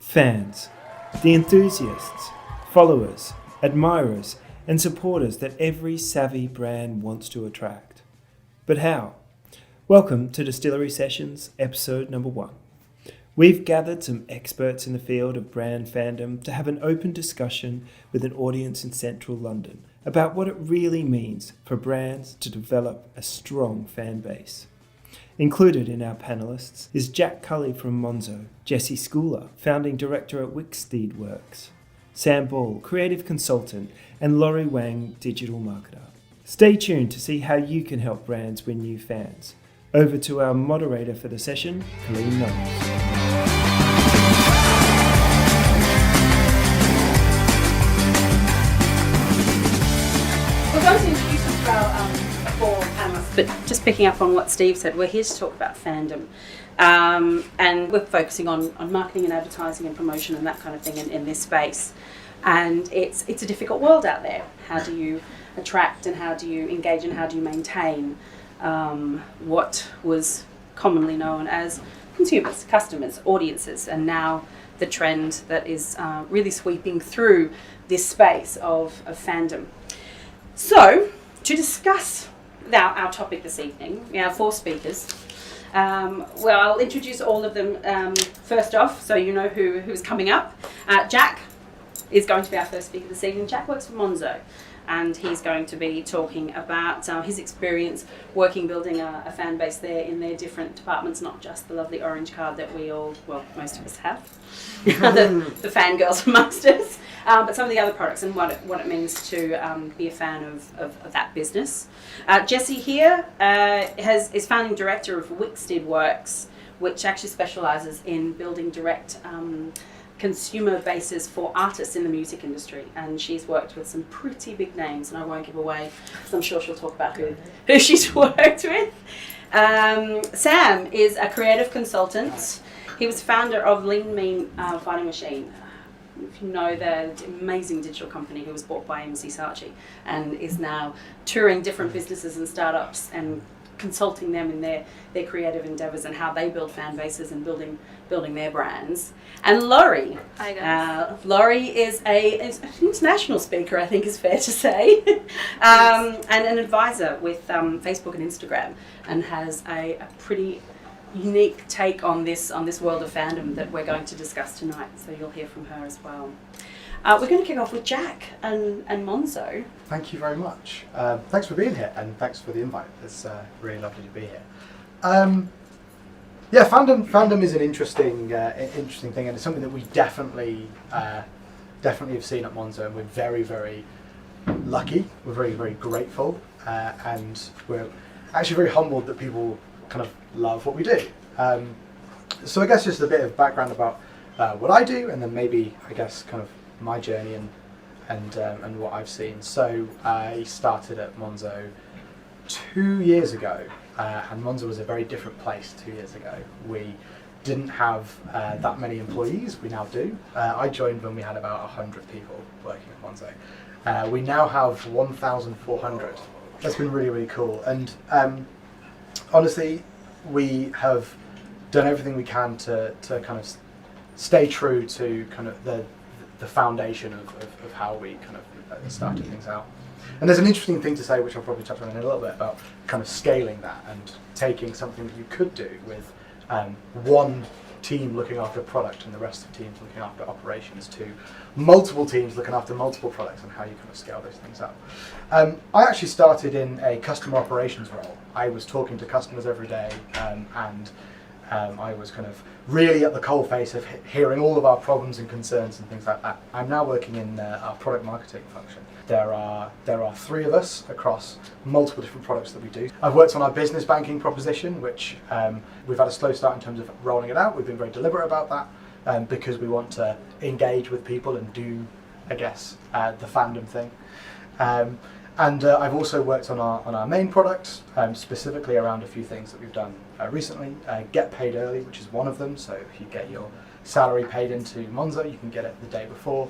Fans, the enthusiasts, followers, admirers, and supporters that every savvy brand wants to attract. But how? Welcome to Distillery Sessions, episode number 1. We've gathered some experts in the field of brand fandom to have an open discussion with an audience in central London about what it really means for brands to develop a strong fan base. Included in our panellists is Jack Cully from Monzo, Jesse Schooler, founding director at Wicksteed Works, Sam Ball, creative consultant, and Laurie Wang, digital marketer. Stay tuned to see how you can help brands win new fans. Over to our moderator for the session, Colleen Knowles. We're going to introduce them to our four panelists, but just picking up on what Steve said, we're here to talk about fandom. And we're focusing on marketing and advertising and promotion and that kind of thing in this space. And it's a difficult world out there. How do you attract and how do you engage and how do you maintain what was commonly known as consumers, customers, audiences, and now the trend that is really sweeping through this space of fandom. So, to discuss our topic this evening, we have 4 speakers. I'll introduce all of them first off, so you know who's coming up. Jack is going to be our first speaker this evening. Jack works for Monzo, and he's going to be talking about his experience building a fan base there in their different departments, not just the lovely orange card that most of us have, the fangirls amongst us, but some of the other products and what it means to be a fan of that business. Jesse here is founding director of Wicksteed Works, which actually specialises in building direct consumer bases for artists in the music industry, and she's worked with some pretty big names, and I won't give away because I'm sure she'll talk about who she's worked with. Sam is a creative consultant. He was founder of Lean Mean Fighting Machine. If you know, the amazing digital company who was bought by MC Saatchi and is now touring different businesses and startups and consulting them in their creative endeavours and how they build fan bases and building their brands. And Laurie. Hi guys. Laurie is an international speaker, I think is fair to say, and an advisor with Facebook and Instagram, and has a pretty unique take on this world of fandom that we're going to discuss tonight. So you'll hear from her as well. We're going to kick off with Jack and Monzo. Thank you very much. Thanks for being here, and thanks for the invite. It's really lovely to be here. Fandom is an interesting thing, and it's something that we definitely have seen at Monzo, and we're very, very lucky. We're very, very grateful, and we're actually very humbled that people kind of love what we do. So I guess just a bit of background about what I do, and then maybe I guess kind of my journey and what I've seen. So I started at Monzo 2 years ago, and Monzo was a very different place 2 years ago. We didn't have that many employees. We now do. I joined when we had about 100 people working at Monzo. We now have 1,400. That's been really, really cool. And honestly, we have done everything we can to kind of stay true to kind of the foundation of how we kind of started things out. And there's an interesting thing to say, which I'll probably touch on in a little bit, about kind of scaling that and taking something that you could do with one team looking after product and the rest of teams looking after operations to multiple teams looking after multiple products, and how you kind of scale those things up. I actually started in a customer operations role. I was talking to customers every day, and I was kind of really at the coalface of hearing all of our problems and concerns and things like that. I'm now working in our product marketing function. There are 3 of us across multiple different products that we do. I've worked on our business banking proposition, which we've had a slow start in terms of rolling it out. We've been very deliberate about that because we want to engage with people and do, I guess, the fandom thing. And I've also worked on our main product, specifically around a few things that we've done recently. Get paid early, which is one of them. So if you get your salary paid into Monzo, you can get it the day before.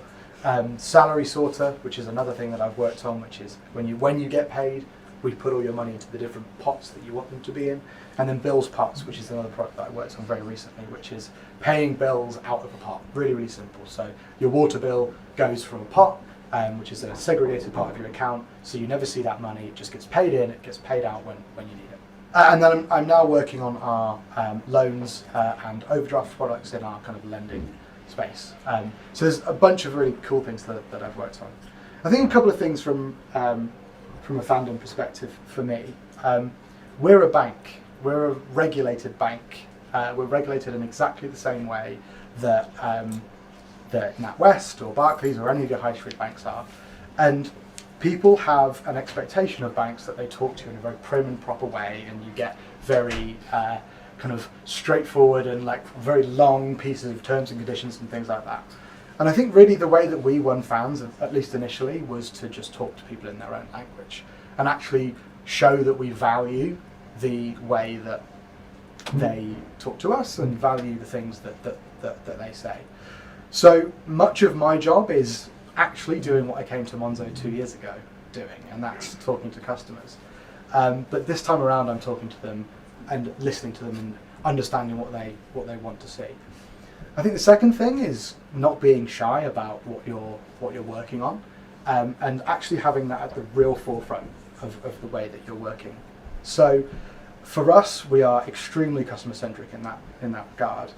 Salary sorter, which is another thing that I've worked on, which is when you get paid, we put all your money into the different pots that you want them to be in. And then bills pots, which is another product that I worked on very recently, which is paying bills out of a pot. Really, really simple. So your water bill goes from a pot, which is a segregated part of your account, so you never see that money. It just gets paid in, it gets paid out when you need it. And then I'm now working on our loans and overdraft products in our kind of lending space. So there's a bunch of really cool things that I've worked on. I think a couple of things from a Fandom perspective for me. We're a bank. We're a regulated bank. We're regulated in exactly the same way that NatWest or Barclays or any of your high street banks are. And people have an expectation of banks that they talk to in a very prim and proper way, and you get very kind of straightforward and like very long pieces of terms and conditions and things like that. And I think really the way that we won fans, at least initially, was to just talk to people in their own language and actually show that we value the way that they talk to us and value the things that they say. So much of my job is actually doing what I came to Monzo 2 years ago doing, and that's talking to customers. But this time around, I'm talking to them and listening to them and understanding what they want to see. I think the second thing is not being shy about what you're working on, and actually having that at the real forefront of the way that you're working. So for us, we are extremely customer centric in that regard.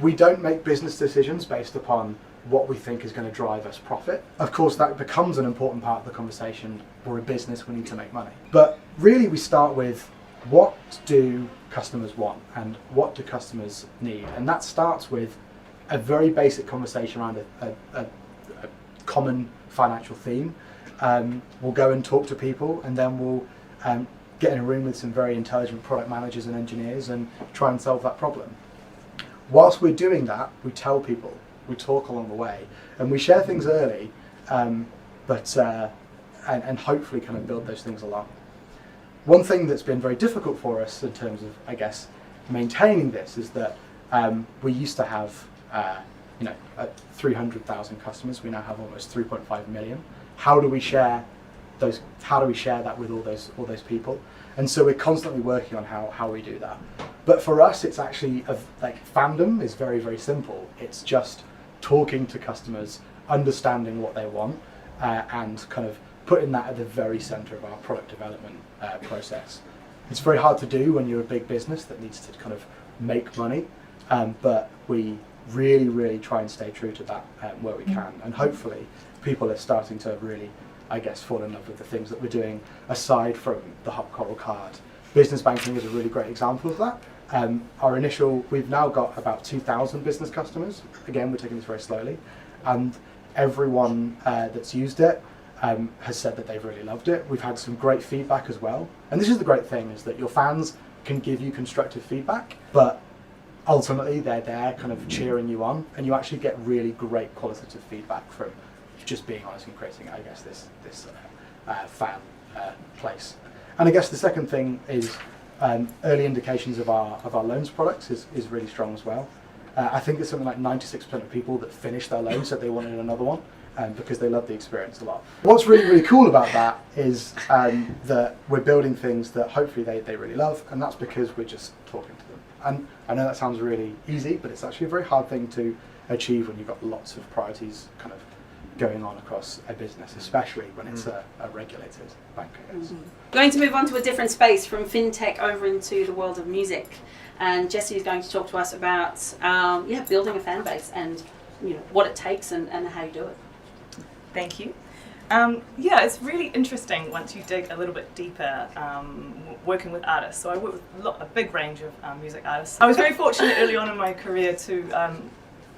We don't make business decisions based upon what we think is going to drive us profit. Of course, that becomes an important part of the conversation. We're a business, we need to make money. But really, we start with what do customers want and what do customers need? And that starts with a very basic conversation around a common financial theme. We'll go and talk to people, and then we'll get in a room with some very intelligent product managers and engineers and try and solve that problem. Whilst we're doing that, we tell people, we talk along the way, and we share things early, and hopefully kind of build those things along. One thing that's been very difficult for us in terms of, I guess, maintaining this is that we used to have 300,000 customers. We now have almost 3.5 million. How do we share those? How do we share that with all those people? And so we're constantly working on how we do that. But for us, it's actually like Fandom is very, very simple. It's just talking to customers, understanding what they want, and kind of putting that at the very center of our product development process. It's very hard to do when you're a big business that needs to kind of make money, but we really, really try and stay true to that where we can. And hopefully people are starting to really, I guess, fall in love with the things that we're doing aside from the Hop Coral card. Business banking is a really great example of that. We've now got about 2,000 business customers. Again, we're taking this very slowly. And everyone that's used it has said that they've really loved it. We've had some great feedback as well. And this is the great thing, is that your fans can give you constructive feedback, but ultimately they're there kind of cheering you on, and you actually get really great qualitative feedback from just being honest and creating, I guess, this fan place. And I guess the second thing is early indications of our loans products is really strong as well. I think it's something like 96% of people that finished their loan said they wanted another one because they loved the experience a lot. What's really, really cool about that is that we're building things that hopefully they really love, and that's because we're just talking to them. And I know that sounds really easy, but it's actually a very hard thing to achieve when you've got lots of priorities kind of going on across a business, especially when it's a regulated bank, I guess. Going to move on to a different space from fintech over into the world of music, and Jessie is going to talk to us about building a fan base and what it takes and how you do it. Thank you. It's really interesting once you dig a little bit deeper working with artists. So I work with a big range of music artists. I was very fortunate early on in my career to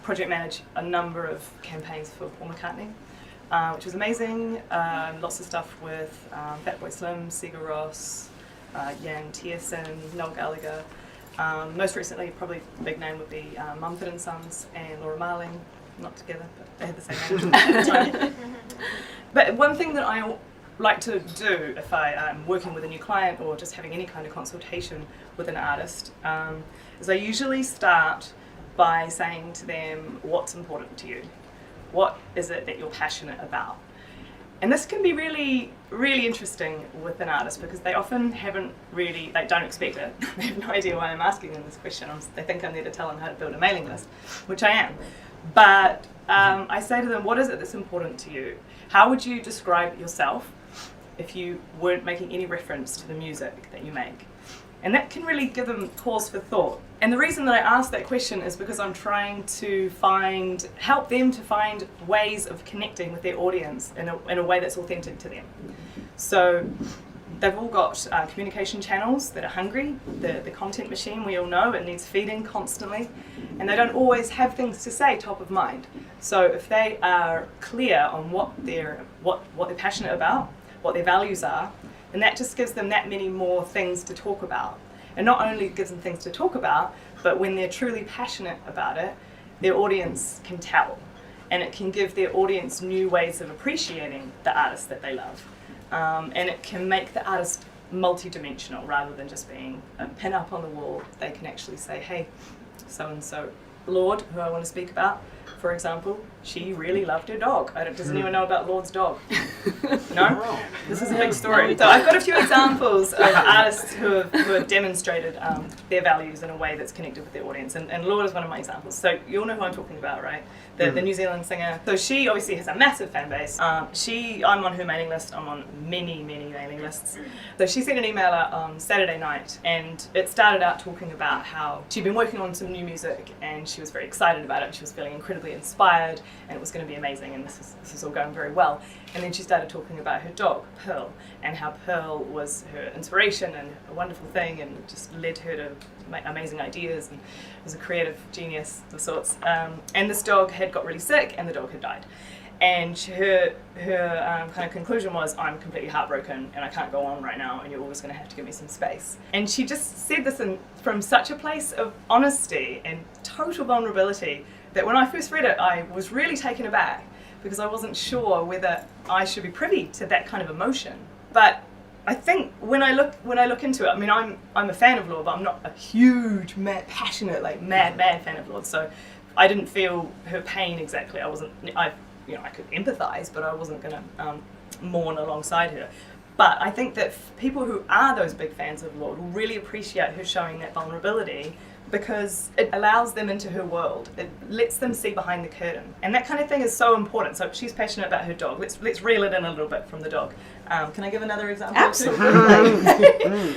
project manage a number of campaigns for Paul McCartney, which was amazing. Lots of stuff with Fatboy Slim, Sigur Rós, Jan Tiersen, Noel Gallagher. Most recently, probably the big name would be Mumford & Sons and Laura Marling. Not together, but they had the same name at the time. But one thing that I like to do if I am working with a new client or just having any kind of consultation with an artist is I usually start by saying to them what's important to you. What is it that you're passionate about? And this can be really, really interesting with an artist because they often they don't expect it. They have no idea why I'm asking them this question. They think I'm there to tell them how to build a mailing list, which I am. But I say to them, what is it that's important to you? How would you describe yourself if you weren't making any reference to the music that you make? And that can really give them pause for thought. And the reason that I ask that question is because I'm trying to help them to find ways of connecting with their audience in a way that's authentic to them. So they've all got communication channels that are hungry. The content machine, we all know, it needs feeding constantly. And they don't always have things to say top of mind. So if they are clear on what they're passionate about, what their values are, and that just gives them that many more things to talk about. And not only gives them things to talk about, but when they're truly passionate about it, their audience can tell. And it can give their audience new ways of appreciating the artist that they love. And it can make the artist multi-dimensional rather than just being a pin up on the wall. They can actually say, hey, so-and-so, Lord, who I want to speak about, for example, she really loved her dog. Does anyone know about Lord's dog? No? This is a big story. So I've got a few examples of artists who have demonstrated their values in a way that's connected with their audience. And Lord is one of my examples. So you all know who I'm talking about, right? The New Zealand singer. So she obviously has a massive fan base. I'm on her mailing list. I'm on many, many mailing lists. So she sent an email out on Saturday night, and it started out talking about how she'd been working on some new music and she was very excited about it. She was feeling incredibly inspired and it was going to be amazing, and this is all going very well. And then she started talking about her dog, Pearl, and how Pearl was her inspiration and a wonderful thing and just led her to make amazing ideas and was a creative genius of sorts. And this dog had got really sick and the dog had died. And her kind of conclusion was, I'm completely heartbroken and I can't go on right now and you're always going to have to give me some space. And she just said this from such a place of honesty and total vulnerability that when I first read it, I was really taken aback because I wasn't sure whether I should be privy to that kind of emotion. But I think when I look into it, I mean, I'm a fan of Lord, but I'm not a huge, passionate, mad fan of Lord. So I didn't feel her pain exactly. I could empathize, but I wasn't going to mourn alongside her. But I think that people who are those big fans of Lord will really appreciate her showing that vulnerability because it allows them into her world. It lets them see behind the curtain. And that kind of thing is so important. So she's passionate about her dog. Let's reel it in a little bit from the dog. Can I give another example? Absolutely.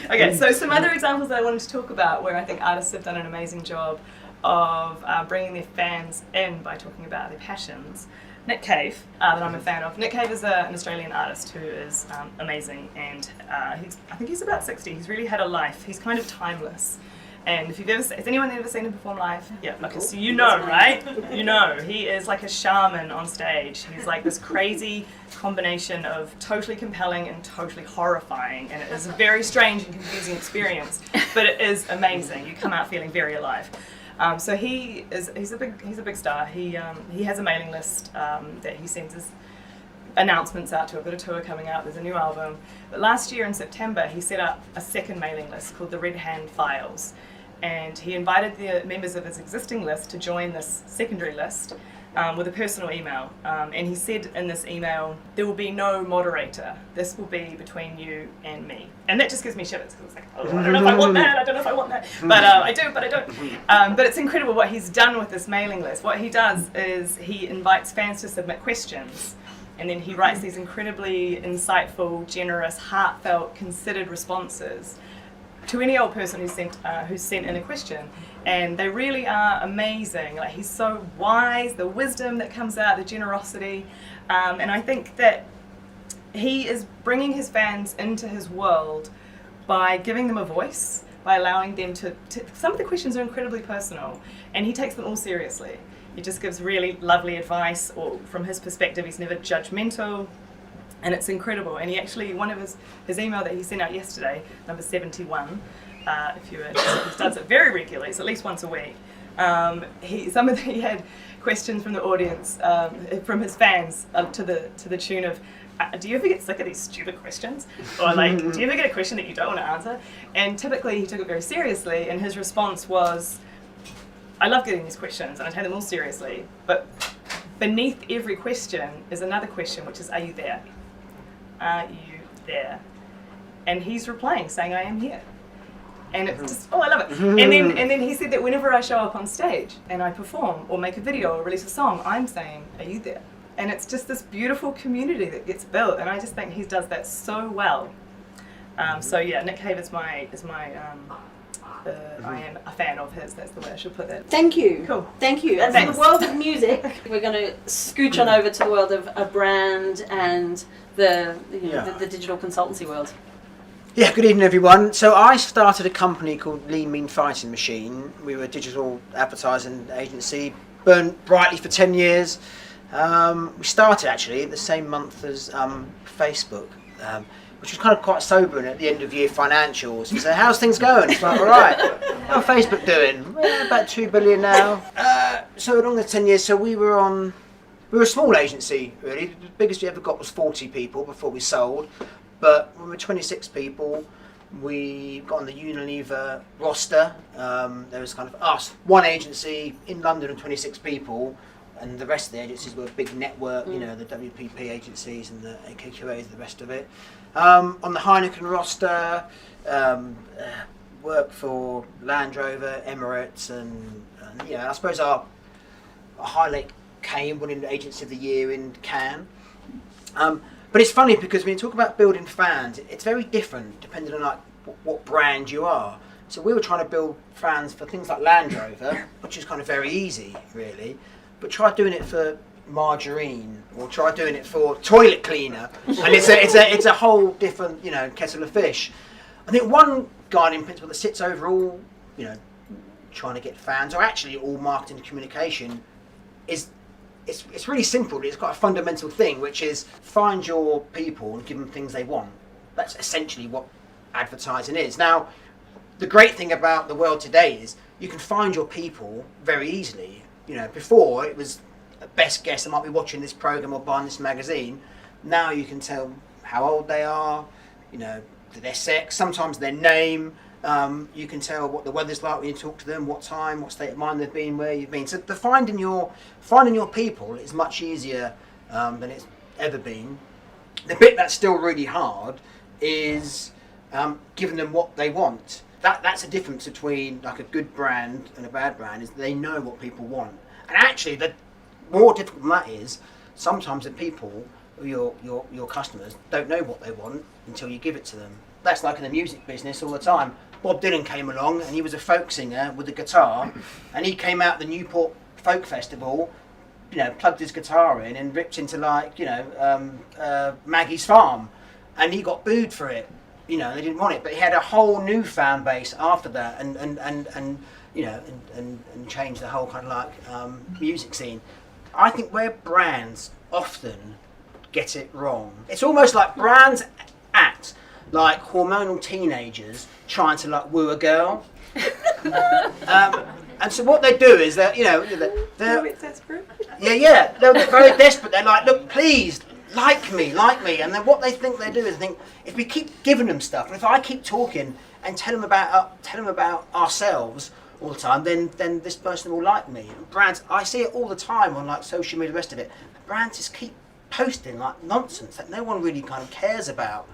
Okay, so some other examples that I wanted to talk about where I think artists have done an amazing job of bringing their fans in by talking about their passions. Nick Cave, that I'm a fan of. Nick Cave is an Australian artist who is amazing, and I think he's about 60. He's really had a life. He's kind of timeless. And if has anyone ever seen him perform live? Yeah, okay, so you know, right? You know, he is like a shaman on stage. He's like this crazy combination of totally compelling and totally horrifying, and it is a very strange and confusing experience, but it is amazing. You come out feeling very alive. So he's a big star. He has a mailing list that he sends his announcements out to. I've got a tour coming out. There's a new album. But last year in September, he set up a second mailing list called the Red Hand Files, and he invited the members of his existing list to join this secondary list with a personal email. And he said in this email, there will be no moderator. This will be between you and me. And that just gives me shivers because it's like, oh, I don't know if I want that. I don't know if I want that. But I do, but I don't. But it's incredible what he's done with this mailing list. What he does is he invites fans to submit questions. And then he writes these incredibly insightful, generous, heartfelt, considered responses to any old person who's sent in a question. And they really are amazing. Like, he's so wise, the wisdom that comes out, the generosity. And I think that he is bringing his fans into his world by giving them a voice, by allowing them to some of the questions are incredibly personal, and he takes them all seriously. He just gives really lovely advice, or from his perspective, he's never judgmental, and it's incredible. And he actually, one of his email that he sent out yesterday, number 71, if you're interested, he does it very regularly, it's at least once a week. He had questions from the audience, from his fans, to the tune of, do you ever get sick of these stupid questions? Or like, do you ever get a question that you don't want to answer? And typically he took it very seriously, and his response was, I love getting these questions and I take them all seriously, but beneath every question is another question, which is, are you there? are you there? And he's replying saying, I am here. And it's just, I love it. And then he said that whenever I show up on stage and I perform or make a video or release a song, I'm saying, are you there? And it's just this beautiful community that gets built, and I just think he does that so well. So yeah, Nick Cave is my I am a fan of his. That's the way I should put that. Thank you. Cool. Thank you. And Thanks. from the world of music, we're going to scooch on over to the world of a brand and the digital consultancy world. Yeah, good evening everyone. So I started a company called Lean Mean Fighting Machine. We were a digital advertising agency, burned brightly for 10 years. We started actually the same month as Facebook, which was kind of quite sobering at the end of year financials. You say, how's things going? It's like, all right, how's Facebook doing? Well, about 2 billion now. So along the 10 years, so we were a small agency really. The biggest we ever got was 40 people before we sold. But when we were 26 people, we got on the Unilever roster. There was kind of us, one agency in London and 26 people, and the rest of the agencies were a big network, you know, the WPP agencies and the AKQAs, the rest of it. On the Heineken roster, worked for Land Rover, Emirates, and I suppose our highlight came winning the Agency of the Year in Cannes. But it's funny because when you talk about building fans, it's very different depending on like what brand you are. So we were trying to build fans for things like Land Rover, which is kind of very easy, really. But try doing it for margarine, or try doing it for toilet cleaner, and it's a whole different kettle of fish. I think one guiding principle that sits over all trying to get fans, or actually all marketing and communication, is it's really simple. It's got a fundamental thing, which is find your people and give them things they want. That's essentially what advertising is. Now, the great thing about the world today is you can find your people very easily. Before it was a best guess that might be watching this program or buying this magazine. Now you can tell how old they are, their sex, sometimes their name. You can tell what the weather's like when you talk to them, what time, what state of mind they've been, where you've been. So the finding your people is much easier than it's ever been. The bit that's still really hard is giving them what they want. That's a difference between like a good brand and a bad brand, is they know what people want. And actually, the more difficult than that is, sometimes the people, your customers, don't know what they want until you give it to them. That's like in the music business all the time. Bob Dylan came along and he was a folk singer with a guitar, and he came out the Newport Folk Festival, plugged his guitar in and ripped into Maggie's Farm, and he got booed for it. They didn't want it, but he had a whole new fan base after that, and changed the whole kind of music scene. I think where brands often get it wrong, it's almost like brands act like hormonal teenagers trying to woo a girl. And so what they do is they're They're desperate. Yeah, they're very desperate. They're like, look, please, like me. And then what they think they do is think, if we keep giving them stuff, and if I keep talking and tell them about ourselves all the time, then this person will like me. And brands, I see it all the time on social media, the rest of it. Brands just keep posting nonsense that no one really kind of cares about.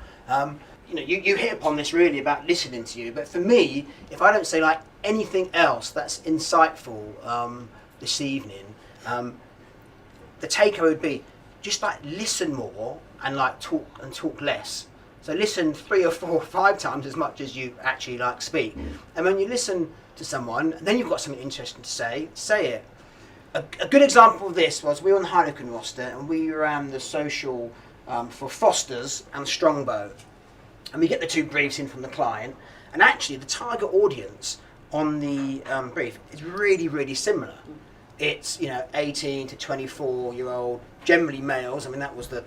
You hit upon this really about listening to you, but for me, if I don't say anything else that's insightful this evening, the takeaway would be just listen more and talk less. So listen 3 or 4 or 5 times as much as you actually speak. And when you listen to someone, and then you've got something interesting to say it. A good example of this was we were on the Heineken roster, and we ran the social for Foster's and Strongbow. And we get the 2 briefs in from the client, and actually the target audience on the brief is really, really similar. It's 18 to 24-year-old, generally males. I mean, that was the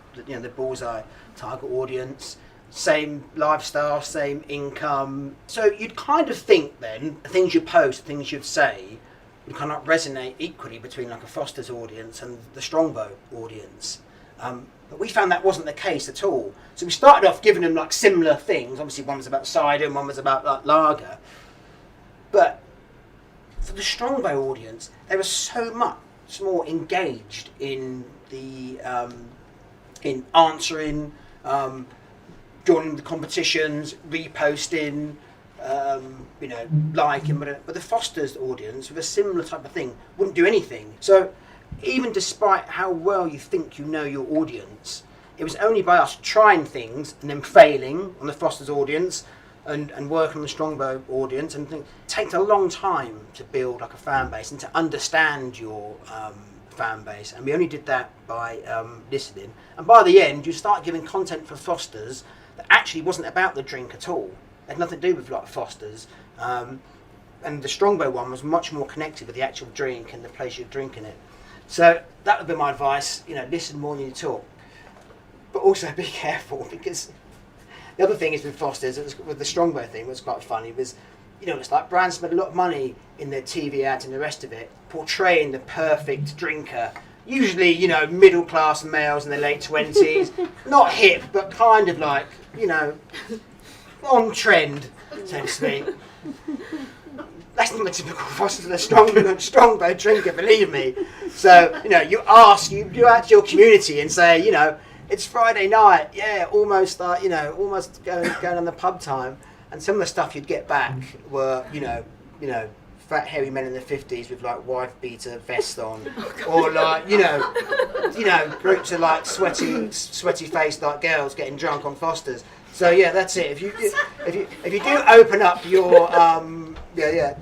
bullseye target audience. Same lifestyle, same income. So you'd kind of think then the things you post, the things you'd say, would kind of resonate equally between a Foster's audience and the Strongbow audience. But we found that wasn't the case at all. So we started off giving them similar things. Obviously one was about cider and one was about lager. But for the Strongbow audience, they were so much more engaged in the in answering joining the competitions, reposting, liking, but the Foster's audience with a similar type of thing wouldn't do anything. So even despite how well you think you know your audience, it was only by us trying things and then failing on the Foster's audience and working on the Strongbow audience, and it takes a long time to build like a fan base and to understand your fan base, and we only did that by listening. And by the end, you start giving content for Foster's that actually wasn't about the drink at all. It had nothing to do with like Foster's, and the Strongbow one was much more connected with the actual drink and the place you're drinking it. So that would be my advice. Listen more than you talk, but also be careful, because the other thing is with Foster's, with the Strongbow thing, what's quite funny was, it's like brands spend a lot of money in their TV ads and the rest of it, portraying the perfect drinker. Usually, middle class males in their late 20s, not hip, but kind of like, on trend, so to speak. That's not the typical Foster's, the Strongbow drinker, believe me. So, you ask your community and say, it's Friday night, almost going on the pub time. And some of the stuff you'd get back were, fat hairy men in their 50s with like wife beater vests on, or like groups of like sweaty faced like girls getting drunk on Foster's. So yeah, that's it. If you do open up your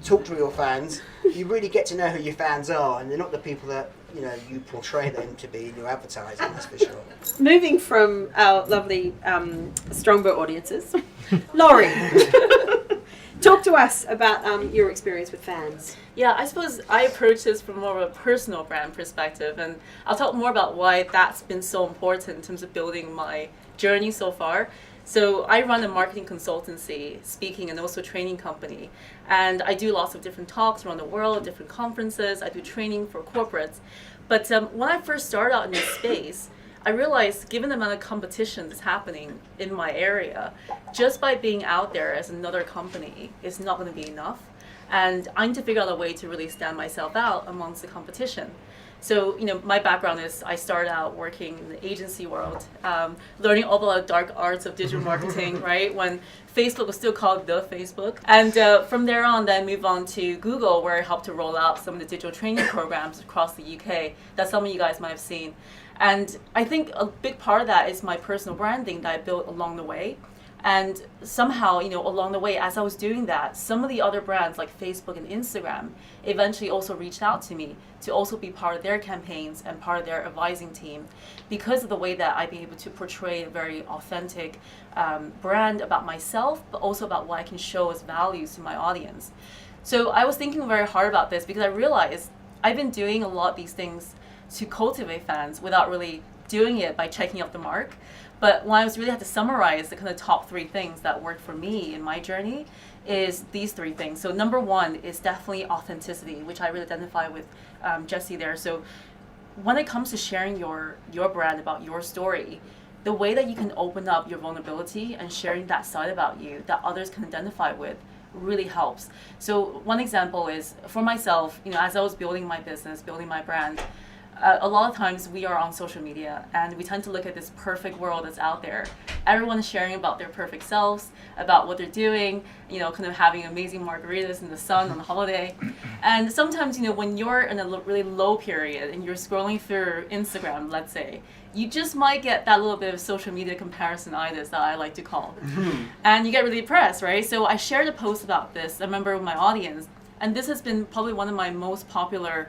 talk to your fans, you really get to know who your fans are, and they're not the people that you portray them to be in your advertising. That's for sure. Moving from our lovely Strongbow audiences, Laurie, talk to us about your experience with fans. Yeah, I suppose I approach this from more of a personal brand perspective, and I'll talk more about why that's been so important in terms of building my journey so far. So I run a marketing consultancy, speaking, and also training company. And I do lots of different talks around the world, different conferences. I do training for corporates. But when I first started out in this space, I realized, given the amount of competition that's happening in my area, just by being out there as another company is not going to be enough. And I need to figure out a way to really stand myself out amongst the competition. So, my background is I started out working in the agency world, learning all about the dark arts of digital marketing, right? When Facebook was still called the Facebook. And from there on, then move on to Google, where I helped to roll out some of the digital training programs across the UK that some of you guys might have seen. And I think a big part of that is my personal branding that I built along the way. And somehow, along the way, as I was doing that, some of the other brands like Facebook and Instagram eventually also reached out to me to also be part of their campaigns and part of their advising team, because of the way that I'd be able to portray a very authentic brand about myself, but also about what I can show as values to my audience. So I was thinking very hard about this, because I realized I've been doing a lot of these things to cultivate fans without really doing it by checking up the mark. But when I was really had to summarize the kind of top 3 things that worked for me in my journey, is these 3 things. So number 1 is definitely authenticity, which I really identify with Jessie there. So when it comes to sharing your brand, about your story, the way that you can open up your vulnerability and sharing that side about you that others can identify with really helps. So one example is, for myself, as I was building my business, building my brand, a lot of times we are on social media and we tend to look at this perfect world that's out there. Everyone is sharing about their perfect selves, about what they're doing, kind of having amazing margaritas in the sun on a holiday. And sometimes, when you're in a really low period and you're scrolling through Instagram, let's say, you just might get that little bit of social media comparisonitis that I like to call. And you get really depressed, right? So I shared a post about this, I remember, with my audience, and this has been probably one of my most popular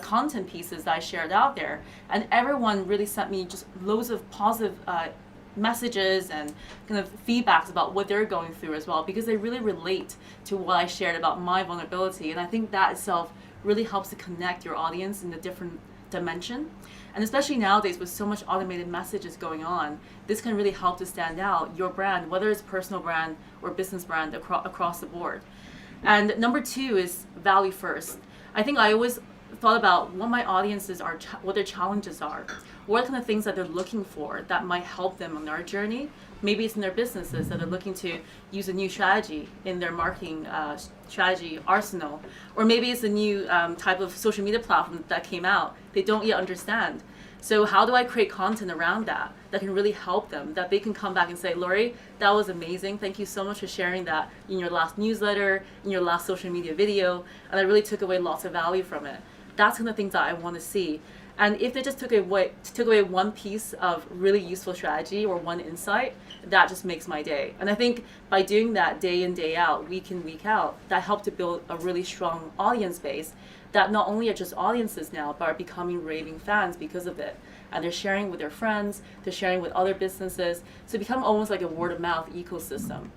content pieces that I shared out there, and everyone really sent me just loads of positive messages and kind of feedbacks about what they're going through as well, because they really relate to what I shared about my vulnerability. And I think that itself really helps to connect your audience in a different dimension. And especially nowadays with so much automated messages going on, this can really help to stand out your brand, whether it's personal brand or business brand, across the board. And number 2 is value first. I think I always thought about what my audiences are, what their challenges are, what kind of things that they're looking for that might help them on their journey. Maybe it's in their businesses that they're looking to use a new strategy in their marketing strategy arsenal, or maybe it's a new type of social media platform that came out they don't yet understand. So how do I create content around that can really help them, that they can come back and say, Laurie, that was amazing. Thank you so much for sharing that in your last newsletter, in your last social media video, and I really took away lots of value from it. That's kind of things that I want to see. And if they just took away one piece of really useful strategy or one insight, that just makes my day. And I think by doing that day in, day out, week in, week out, that helped to build a really strong audience base that not only are just audiences now, but are becoming raving fans because of it. And they're sharing with their friends, they're sharing with other businesses. So it become almost like a word of mouth ecosystem.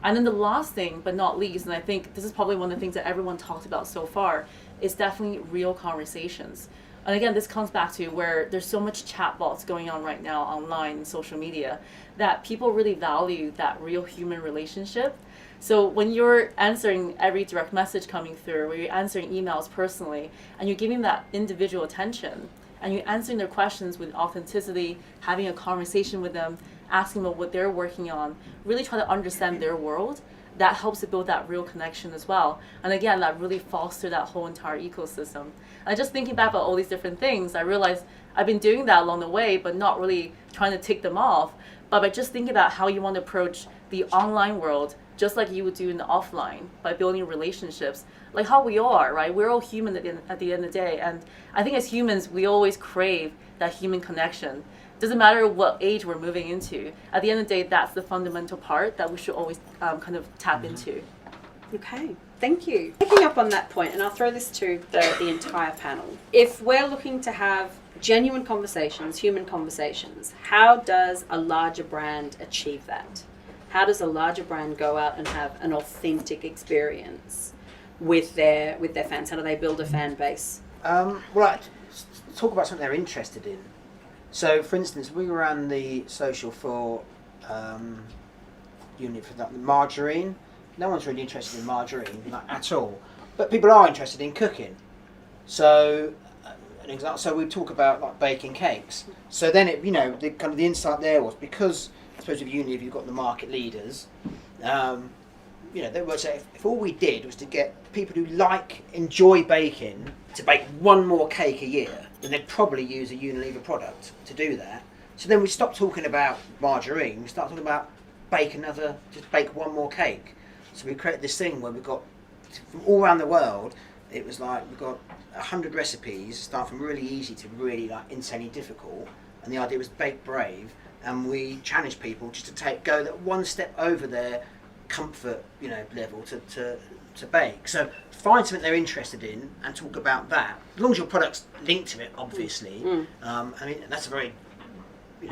And then the last thing, but not least, and I think this is probably one of the things that everyone talked about so far, is definitely real conversations. And again, this comes back to where there's so much chatbots going on right now online and social media that people really value that real human relationship. So when you're answering every direct message coming through, or you're answering emails personally, and you're giving that individual attention, and you're answering their questions with authenticity, having a conversation with them, asking them what they're working on, really try to understand their world, that helps to build that real connection as well. And again, that really fosters that whole entire ecosystem. And just thinking back about all these different things, I realized I've been doing that along the way, but not really trying to tick them off. But by just thinking about how you want to approach the online world, just like you would do in the offline, by building relationships, like how we are, right? We're all human at the end of the day. And I think as humans, we always crave that human connection. Doesn't matter what age we're moving into. At the end of the day, that's the fundamental part that we should always kind of tap into. Okay, thank you. Picking up on that point, and I'll throw this to the entire panel. If we're looking to have genuine conversations, human conversations, how does a larger brand achieve that? How does a larger brand go out and have an authentic experience with their fans? How do they build a fan base? Right, talk about something they're interested in. So, for instance, we ran the social for unit for that margarine. No one's really interested in margarine, like, at all. But people are interested in cooking. So, an example. So we talk about like baking cakes. So then it, the kind of the insight there was because I suppose with Unilever you've got the market leaders. They would say if all we did was to get people who enjoy baking to bake one more cake a year, then they'd probably use a Unilever product to do that. So then we stopped talking about margarine, we started talking about just bake one more cake. So we created this thing where we've got, from all around the world, it was like we've got 100 recipes, start from really easy to really like insanely difficult. And the idea was bake brave, and we challenged people just to go that one step over their comfort, level to bake. So find something they're interested in and talk about that. As long as your product's linked to it, obviously. That's a very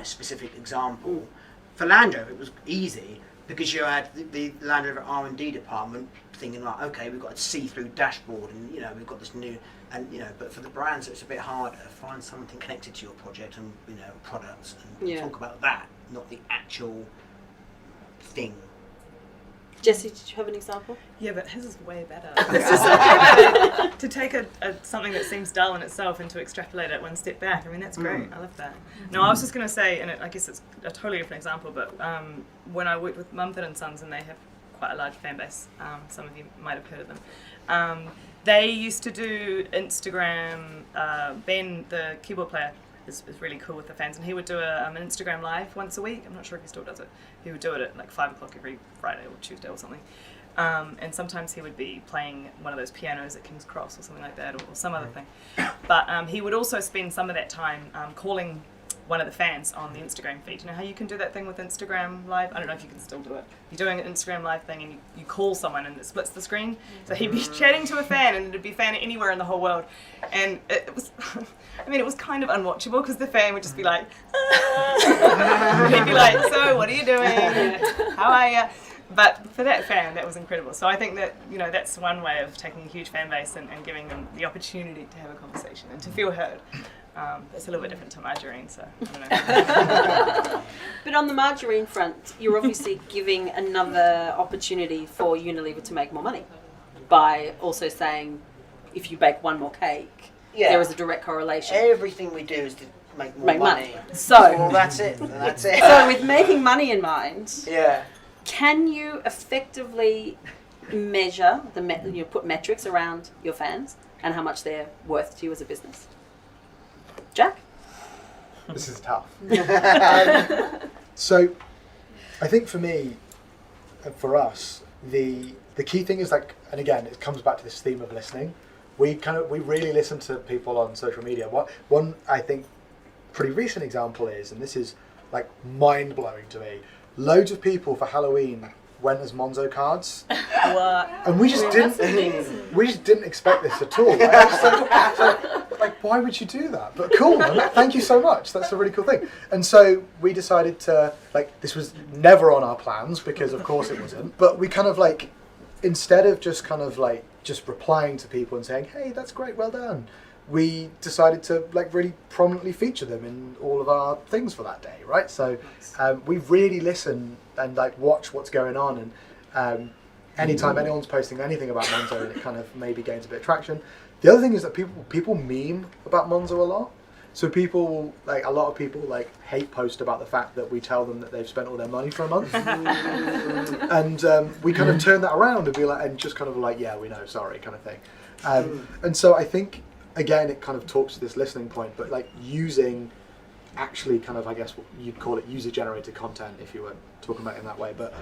specific example. For Land Rover, it was easy because you had the Land Rover R&D department thinking like, okay, we've got a see-through dashboard, and we've got this new, and but for the brands it's a bit harder. Find something connected to your project and products, and talk about that, not the actual thing. Jessie, did you have an example? Yeah, but his is way better. It's just so good to take something that seems dull in itself and to extrapolate it one step back. I mean, that's great. I love that. No, I was just going to say, and I guess it's a totally different example, but when I worked with Mumford & Sons, and they have quite a large fan base, some of you might have heard of them, they used to do Instagram. Ben, the keyboard player, is really cool with the fans, and he would do an Instagram live once a week. I'm not sure if he still does it. He would do it at like 5 o'clock every Friday or Tuesday or something. And sometimes he would be playing one of those pianos at King's Cross or something like that, or some other thing. But he would also spend some of that time calling one of the fans on the Instagram feed. You know how you can do that thing with Instagram Live? I don't know if you can still do it. You're doing an Instagram Live thing and you call someone and it splits the screen. So he'd be chatting to a fan, and it'd be a fan anywhere in the whole world. And it was, it was kind of unwatchable because the fan would just be like, ah. He'd be like, so what are you doing? How are you? But for that fan, that was incredible. So I think that, that's one way of taking a huge fan base and giving them the opportunity to have a conversation and to feel heard. It's a little bit different to margarine, so I don't know. But on the margarine front, you're obviously giving another opportunity for Unilever to make more money by also saying, if you bake one more cake, there is a direct correlation. Everything we do is to make more money. So, well, that's it. That's it. So with making money in mind, yeah, can you effectively measure put metrics around your fans and how much they're worth to you as a business? Jack? This is tough. So, I think for me, and for us, the key thing is like, and again, it comes back to this theme of listening. We really listen to people on social media. One I think pretty recent example is, and this is like mind blowing to me. Loads of people for Halloween went as Monzo cards, and we just didn't expect this at all. Like, why would you do that? But cool, man. Thank you so much. That's a really cool thing. And so we decided to, like, this was never on our plans because of course it wasn't. But we kind of like, instead of just kind of like just replying to people and saying, hey, that's great, well done, we decided to like really prominently feature them in all of our things for that day, right? So we really listen and like watch what's going on, and anytime anyone's posting anything about Monzo, it kind of maybe gains a bit of traction. The other thing is that people meme about Monzo a lot. So people, like a lot of people, like hate post about the fact that we tell them that they've spent all their money for a month, and we kind of turn that around and be like, and just kind of like, yeah, we know, sorry, kind of thing. And so I think, again, it kind of talks to this listening point, but like using actually kind of, I guess what you'd call it, user-generated content if you were talking about it in that way, but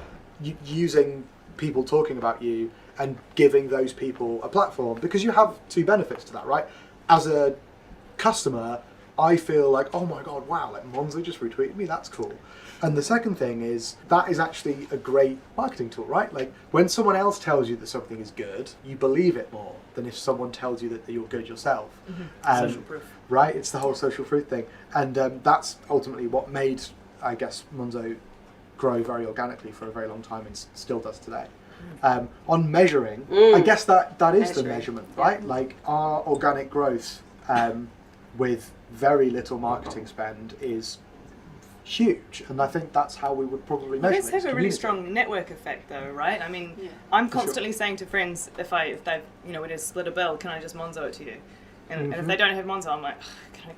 using people talking about you and giving those people a platform, because you have two benefits to that, right? As a customer, I feel like, oh my god, wow, like Monzo just retweeted me, that's cool. And the second thing is, that is actually a great marketing tool, right? Like, when someone else tells you that something is good, you believe it more than if someone tells you that you're good yourself. Social proof. Right? It's the whole social proof thing. And that's ultimately what made, I guess, Monzo grow very organically for a very long time and still does today. On measuring, I guess that is the measurement, right? Like, our organic growth with very little marketing spend is huge, and I think that's how we would probably measure it. You guys have a really strong network effect, though, right? I mean, I'm constantly saying to friends, if they've, you know, when it's split a bill, can I just Monzo it to you? And if they don't have Monzo, I'm like,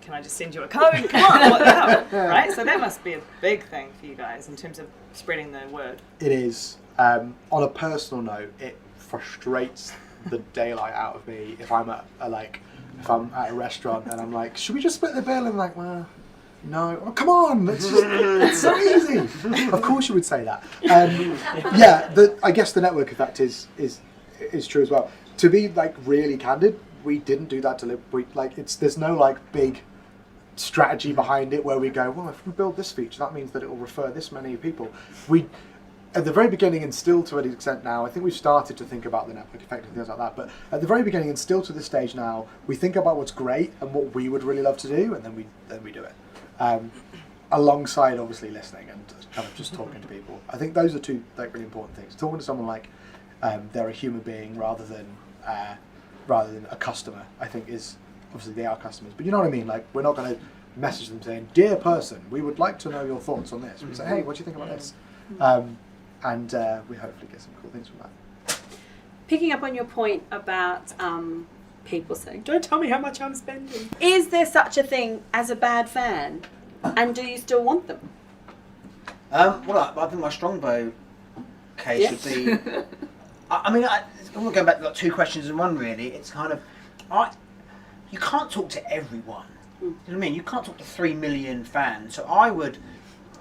can I just send you a code? Come on, what the hell? Right? So that must be a big thing for you guys in terms of spreading the word. It is. On a personal note, it frustrates the daylight out of me if I'm at a restaurant and I'm like, should we just split the bill? And like, well, no. Oh, come on, it's so easy. Of course you would say that. I guess the network effect is true as well. To be like really candid, we didn't do that deliberately. Like, there's no like big strategy behind it where we go, well, if we build this feature, that means that it will refer this many people. We, at the very beginning, and still to an extent now, I think we've started to think about the network effect and things like that, but at the very beginning and still to this stage now, we think about what's great and what we would really love to do, and then we do it. Alongside obviously listening and kind of just talking to people. I think those are two like really important things. Talking to someone like they're a human being rather than a customer, I think is, obviously they are customers, but you know what I mean? Like, we're not going to message them saying, dear person, we would like to know your thoughts on this. We say, hey, what do you think about this? And we hopefully get some cool things from that. Picking up on your point about people saying, don't tell me how much I'm spending. Is there such a thing as a bad fan? And do you still want them? Well, I think my Strongbow case would be... I'm going to go back to like two questions in one, really. It's kind of... you can't talk to everyone. You know what I mean? You can't talk to 3 million fans. So I would,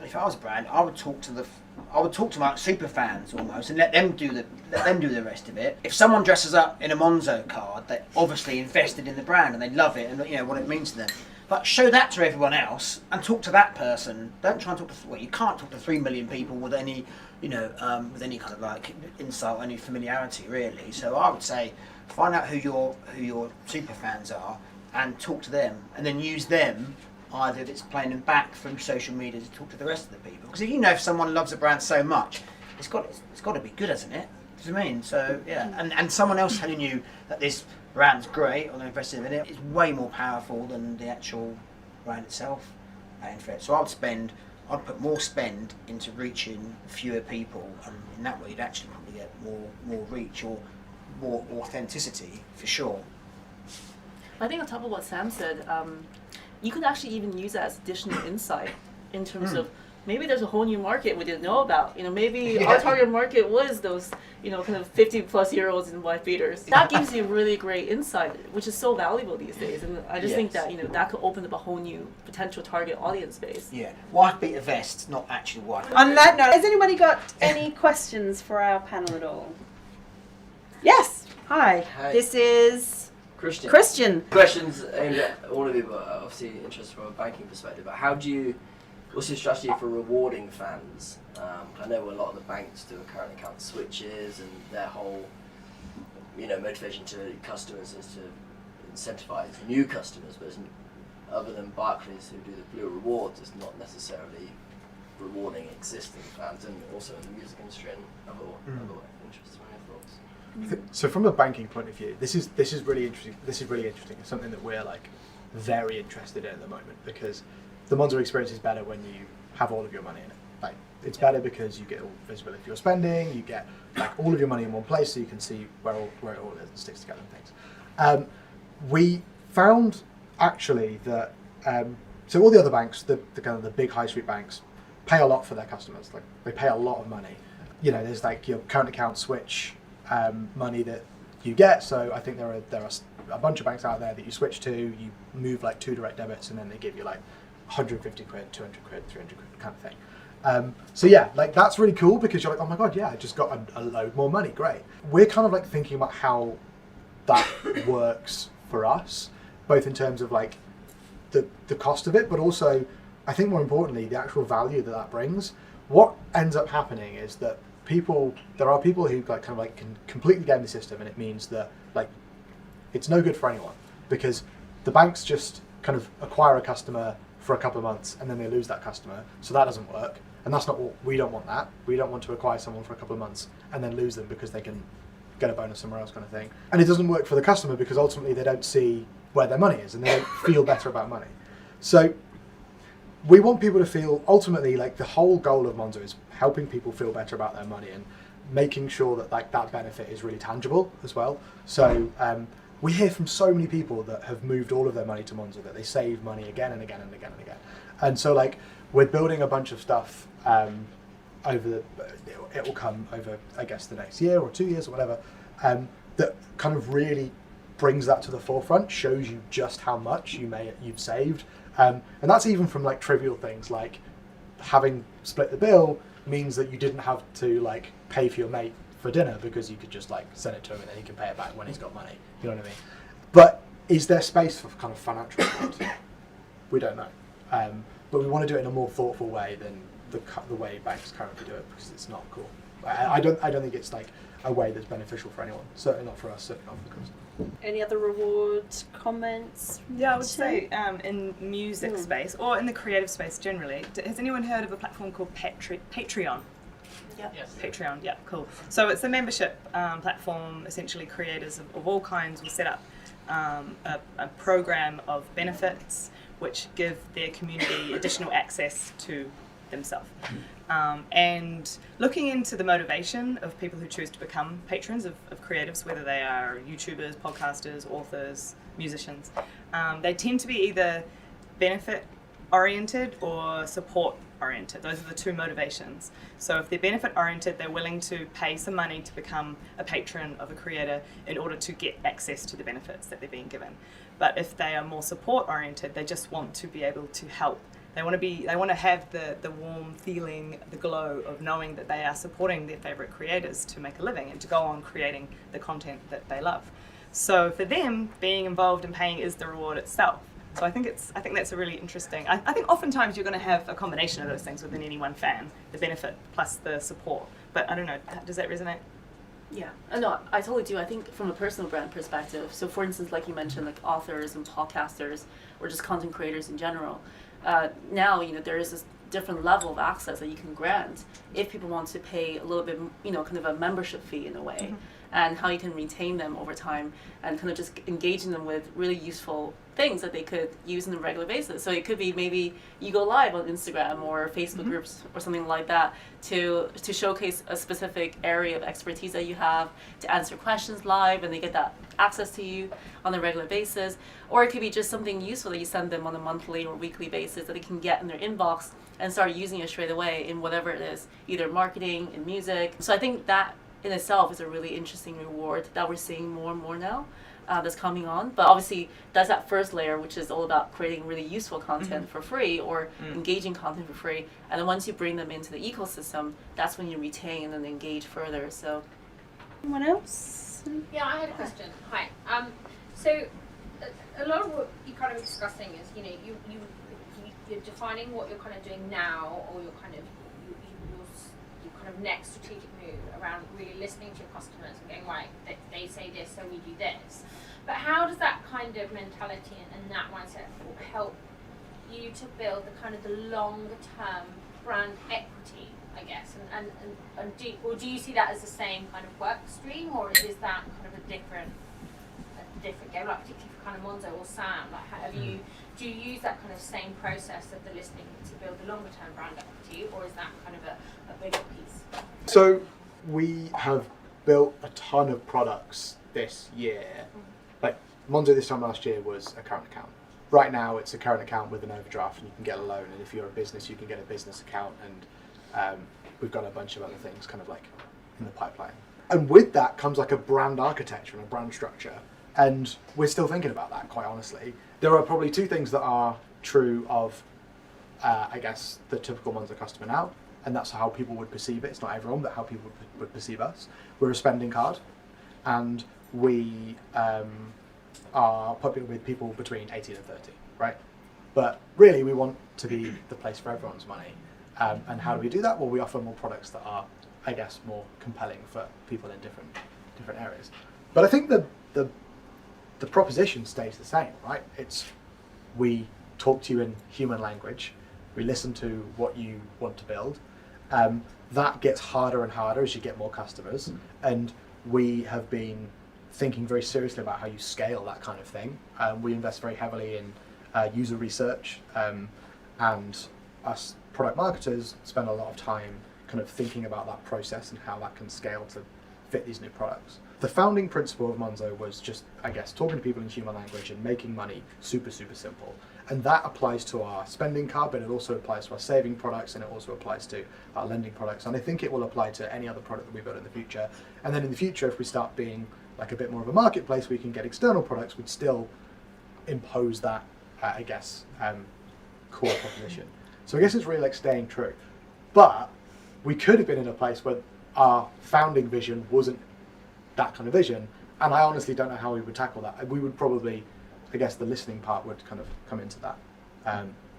if I was a brand, I would talk to my super fans almost, and let them do the rest of it. If someone dresses up in a Monzo card, they're obviously invested in the brand and they love it and, you know, what it means to them. But show that to everyone else and talk to that person. Don't try and talk to, well, you can't talk to 3 million people with any, you know, with any kind of like insight, any familiarity really. So I would say find out who your super fans are and talk to them, and then use them, either if it's playing them back from social media, to talk to the rest of the people. Because if you know if someone loves a brand so much, it's got to be good, hasn't it? Do you know what I mean? So yeah, and someone else telling you that this brand's great or they're invested in it is way more powerful than the actual brand itself paying for it. So I'd put more spend into reaching fewer people, and in that way you'd actually probably get more reach or more authenticity for sure. I think on top of what Sam said, you could actually even use that as additional insight in terms of maybe there's a whole new market we didn't know about. Maybe our target market was those, kind of 50-plus-year-olds in wife beaters. That gives you really great insight, which is so valuable these days. And I just think that, that could open up a whole new potential target audience base. Yeah, wife beater vests, not actually wife. On that note, has anybody got any questions for our panel at all? Yes. Hi. Hi. This is Christian. Questions aimed at all of you, but obviously interested from a banking perspective. But what's your strategy for rewarding fans? I know a lot of the banks do current account switches, and their whole, motivation to customers is to incentivize new customers. But other than Barclays, who do the Blue Rewards, it's not necessarily rewarding existing fans, and also in the music industry and other interests. So from a banking point of view, this is really interesting. This is really interesting. It's something that we're like very interested in at the moment, because the Monzo experience is better when you have all of your money in it. Like, it's better because you get all visibility of your spending. You get like all of your money in one place, so you can see where it all is and sticks together and things. We found actually that so all the other banks, the kind of the big high street banks, pay a lot for their customers. Like, they pay a lot of money. There's like your current account switch money that you get. So I think there are a bunch of banks out there that you switch to, you move like 2 direct debits, and then they give you like 150 quid, 200 quid, 300 quid kind of thing. So yeah, like that's really cool, because you're like, oh my god, yeah, I just got a load more money, great. We're kind of like thinking about how that works for us, both in terms of like the cost of it, but also I think more importantly the actual value that brings. What ends up happening is that there are people who like kind of like can completely game the system, and it means that like it's no good for anyone, because the banks just kind of acquire a customer for a couple of months and then they lose that customer, so that doesn't work, and that's not what we don't want. That we don't want to acquire someone for a couple of months and then lose them because they can get a bonus somewhere else, kind of thing. And it doesn't work for the customer, because ultimately they don't see where their money is and they don't feel better about money. So we want people to feel, ultimately, like the whole goal of Monzo is helping people feel better about their money and making sure that like that benefit is really tangible as well. So we hear from so many people that have moved all of their money to Monzo, that they save money again and again and again and again. And so like we're building a bunch of stuff it will come over, I guess, the next year or 2 years or whatever, that kind of really brings that to the forefront, shows you just how much you've saved. And that's even from like trivial things like having split the bill means that you didn't have to like pay for your mate for dinner, because you could just like send it to him and then he can pay it back when he's got money. You know what I mean? But is there space for kind of financial reward? We don't know. But we want to do it in a more thoughtful way than the way banks currently do it, because it's not cool. I don't think it's like a way that's beneficial for anyone. Certainly not for us. Certainly not for the customer. Any other reward comments? Yeah, I would say in music space, or in the creative space generally, has anyone heard of a platform called Patreon? Yeah. Yes. Patreon, yeah, cool. So it's a membership platform. Essentially, creators of all kinds will set up a program of benefits which give their community additional access to themselves. And looking into the motivation of people who choose to become patrons of creatives, whether they are YouTubers, podcasters, authors, musicians, they tend to be either benefit oriented or support oriented. Those are the two motivations. So if they're benefit oriented, they're willing to pay some money to become a patron of a creator in order to get access to the benefits that they're being given. But if they are more support oriented, they just want to be able to help. They want to have the warm feeling, the glow of knowing that they are supporting their favorite creators to make a living and to go on creating the content that they love. So for them, being involved and paying is the reward itself. So I think that's a really interesting. I think oftentimes you're going to have a combination of those things within any one fan, the benefit plus the support. But I don't know, does that resonate? Yeah, no, I totally do. I think from a personal brand perspective, so for instance, like you mentioned, like authors and podcasters or just content creators in general, now, there is this different level of access that you can grant if people want to pay a little bit, kind of a membership fee in a way, and how you can retain them over time and kind of just engaging them with really useful things that they could use on a regular basis. So it could be maybe you go live on Instagram or Facebook groups or something like that to showcase a specific area of expertise that you have, to answer questions live, and they get that access to you on a regular basis. Or it could be just something useful that you send them on a monthly or weekly basis that they can get in their inbox and start using it straight away in whatever it is, either marketing, in music. So I think that in itself is a really interesting reward that we're seeing more and more now. That's coming on, but obviously that's that first layer, which is all about creating really useful content for free or engaging content for free. And then once you bring them into the ecosystem, that's when you retain and engage further. So, anyone else? Yeah, I had a question. Hi. So a lot of what you're kind of discussing is, you're defining what you're kind of doing now, or your kind of next strategic move around really listening to your customers and going, right, they say this, so we do this. But how does that kind of mentality and that mindset help you to build the kind of the longer term brand equity, I guess? And do you see that as the same kind of work stream, or is that kind of a different game, like particularly for kind of Monzo or Sam? Like, do you use that kind of same process of the listening to build the longer term brand equity, or is that kind of a bigger piece? So we have built a ton of products this year. Like Monzo this time last year was a current account. Right now it's a current account with an overdraft, and you can get a loan, and if you're a business you can get a business account, and we've got a bunch of other things kind of like in the pipeline. And with that comes like a brand architecture and a brand structure, and we're still thinking about that, quite honestly. There are probably two things that are true of I guess the typical Monzo customer now, and that's how people would perceive it. It's not everyone, but how people would perceive us. We're a spending card, and we are popular with people between 18 and 30, right? But really, we want to be the place for everyone's money. And how do we do that? Well, we offer more products that are, I guess, more compelling for people in different areas. But I think the proposition stays the same, right? It's we talk to you in human language. We listen to what you want to build. That gets harder and harder as you get more customers. And we have been thinking very seriously about how you scale that kind of thing. We invest very heavily in user research, and us product marketers spend a lot of time kind of thinking about that process and how that can scale to fit these new products. The founding principle of Monzo was just, I guess, talking to people in human language and making money super, super simple. And that applies to our spending card, but it also applies to our saving products, and it also applies to our lending products. And I think it will apply to any other product that we build in the future. And then in the future, if we start being like a bit more of a marketplace, we can get external products, we'd still impose that, I guess, core proposition. So I guess it's really like staying true. But we could have been in a place where our founding vision wasn't that kind of vision, and I honestly don't know how we would tackle that. We would probably, I guess the listening part would kind of come into that.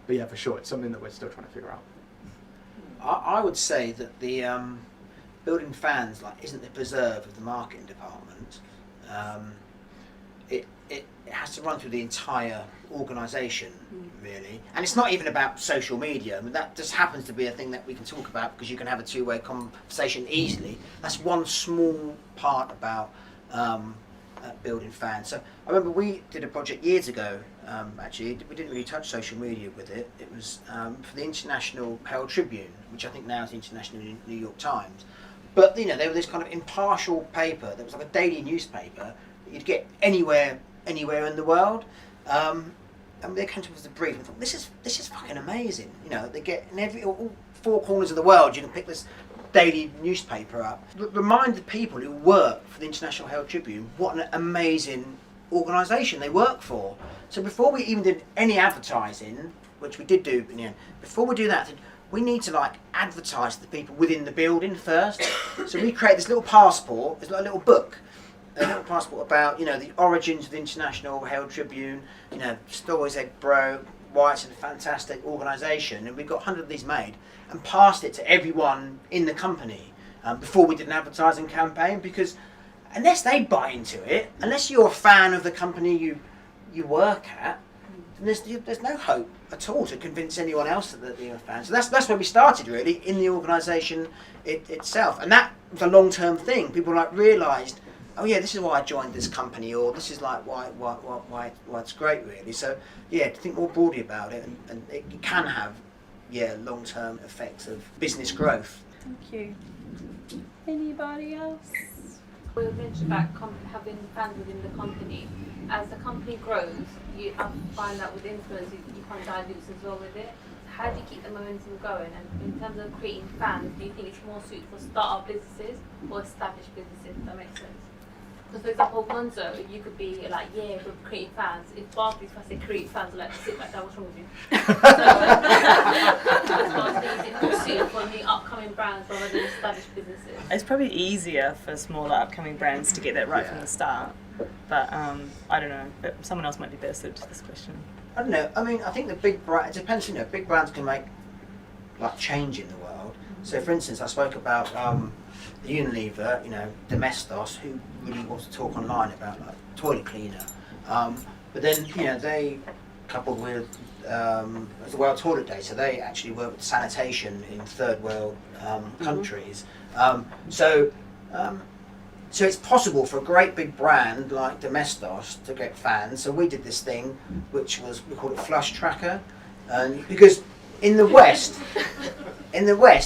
But yeah, for sure, it's something that we're still trying to figure out. I would say that the building fans isn't the preserve of the marketing department. It has to run through the entire organisation, really. And it's not even about social media. I mean, that just happens to be a thing that we can talk about because you can have a two-way conversation easily. That's one small part about building fans. So I remember we did a project years ago, actually. We didn't really touch social media with it. It was for the International Herald Tribune, which I think now is the International New York Times. But, they were this kind of impartial paper that was like a daily newspaper that you'd get anywhere in the world. And they came to us with a brief and thought, this is fucking amazing. They get in all four corners of the world, you can pick this daily newspaper up. Remind the people who work for the International Herald Tribune what an amazing organisation they work for. So before we even did any advertising, which we did do in the end, before we do that, we need to advertise to the people within the building first. So we create this little passport, it's like a little book. A little passport about, the origins of the International Herald Tribune, stories they broke, why it's a fantastic organisation, and we got 100 of these made and passed it to everyone in the company before we did an advertising campaign, because unless they buy into it, unless you're a fan of the company you work at, there's no hope at all to convince anyone else that you're a fan. So that's where we started, really, in the organisation itself, and that was a long-term thing. People realised oh yeah, this is why I joined this company, or this is like why it's great, really. So yeah, to think more broadly about it, and it can have long-term effects of business growth. Thank you. Anybody else? We mentioned about having fans within the company. As the company grows, I find that with influencers, you find dilutes as well with it. How do you keep the momentum going? And in terms of creating fans, do you think it's more suited for start-up businesses or established businesses? If that makes sense. Because for example, Monzo, you could be like, yeah, we're creating fans. If Barclays, if I say create fans, like, sit back down, what's wrong with you? Is it more suited for the upcoming brands rather than established businesses? It's probably easier for smaller upcoming brands to get that right from the start. But I don't know. But someone else might be better suited to this question. I don't know. I mean, I think the big brand, it depends. Big brands can make like change in the world. So, for instance, I spoke about Unilever, Domestos, who really wants to talk online about like toilet cleaner. But then, they coupled with the World Toilet Day, so they actually work with sanitation in third world countries. So it's possible for a great big brand like Domestos to get fans. So we did this thing, which we called it Flush Tracker, and because in the West,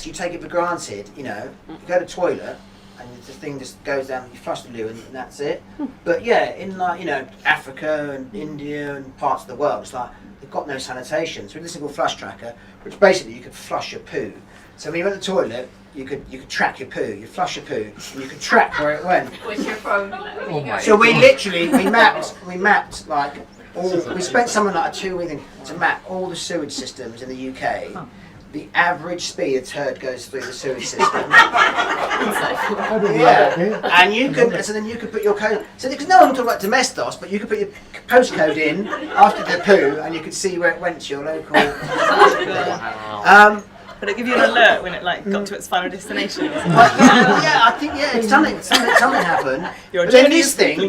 you take it for granted. You go to the toilet and the thing just goes down. You flush the loo and that's it. But yeah, in like Africa and India and parts of the world, it's like they've got no sanitation. So we did this thing called Flush Tracker, which basically you could flush your poo. So when you went to the toilet, you could track your poo, you flush your poo, and you could track where it went. With your phone. So we mapped like we spent something like a 2 week thing to map all the sewage systems in the UK. The average speed a turd goes through the sewage system. And you could, so then you could put your code. So because no one talking about Domestos, but you could put your postcode in after the poo, and you could see where it went to your local. But it give you an alert when it got to its final destination. I think something happened. But then this thing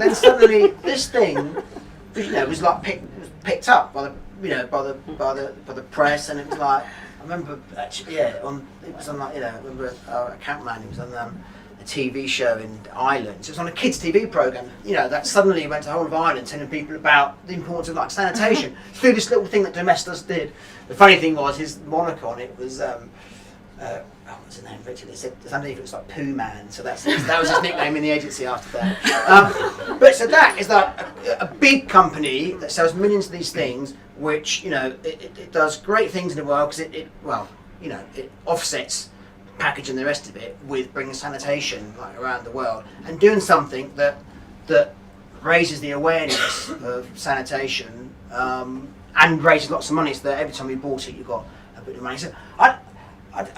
was like picked up by the press, and it was like I remember actually it was on like I remember our account man, he was on a TV show in Ireland. So it was on a kids TV program. That suddenly went to the whole of Ireland, telling people about the importance of like sanitation through this little thing that Domestos did. The funny thing was his moniker on it was what's his name? Richard. It said underneath it was like Poo Man. So that was his nickname in the agency after that. But so that is like a big company that sells millions of these things, which it does great things in the world because it offsets package and the rest of it with bringing sanitation like around the world and doing something that raises the awareness of sanitation and raises lots of money, so that every time you bought it you got a bit of money. So I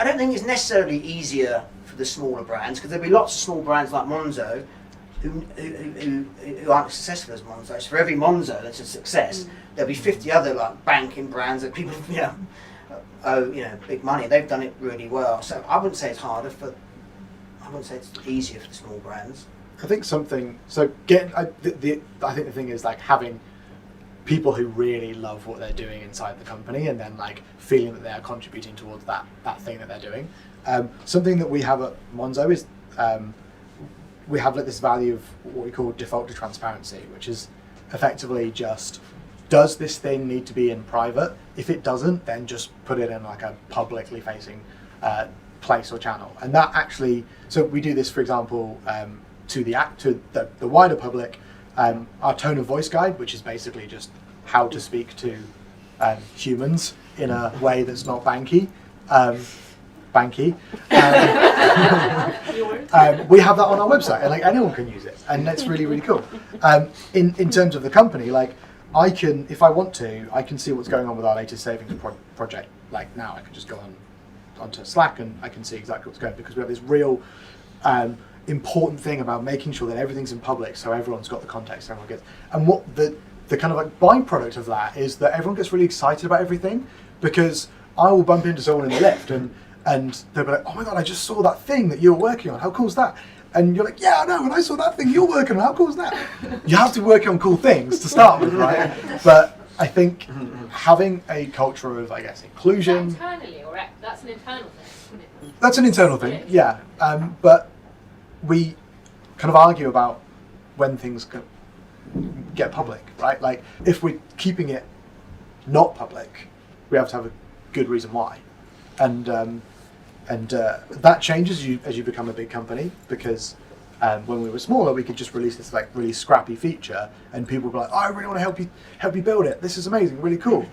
don't think it's necessarily easier for the smaller brands, because there'll be lots of small brands like Monzo who aren't as successful as Monzo. So for every Monzo that's a success, there'll be 50 other like banking brands that people owe big money. They've done it really well. So I wouldn't say it's harder I wouldn't say it's easier for the small brands. I think I think the thing is like having people who really love what they're doing inside the company, and then like feeling that they are contributing towards that thing that they're doing. Something that we have at Monzo is we have like this value of what we call default to transparency, which is effectively just, does this thing need to be in private? If it doesn't, then just put it in like a publicly facing place or channel. And that actually, so we do this, for example, to the wider public. Our tone of voice guide, which is basically just how to speak to humans in a way that's not banky. We have that on our website, and like anyone can use it, and that's really, really cool. In terms of the company, like I can, if I want to, I can see what's going on with our latest savings project. Like now, I can just go onto Slack and I can see exactly what's going on, because we have this real important thing about making sure that everything's in public, so everyone's got the context, everyone gets. And what the kind of like byproduct of that is that everyone gets really excited about everything, because I will bump into someone in the lift and they'll be like, oh my god, I just saw that thing that you were working on, how cool is that? And you're like, yeah, I know, and I saw that thing you're working on, how cool is that? You have to work on cool things to start with, right? But I think having a culture of, I guess, inclusion. Is that internally, or that's an internal thing? That's an internal thing, yeah. But we kind of argue about when things get public, right? Like if we're keeping it not public, we have to have a good reason why, and that changes as you become a big company, because when we were smaller, we could just release this like really scrappy feature, and people would be like, "Oh, I really want to help you build it. This is amazing, really cool."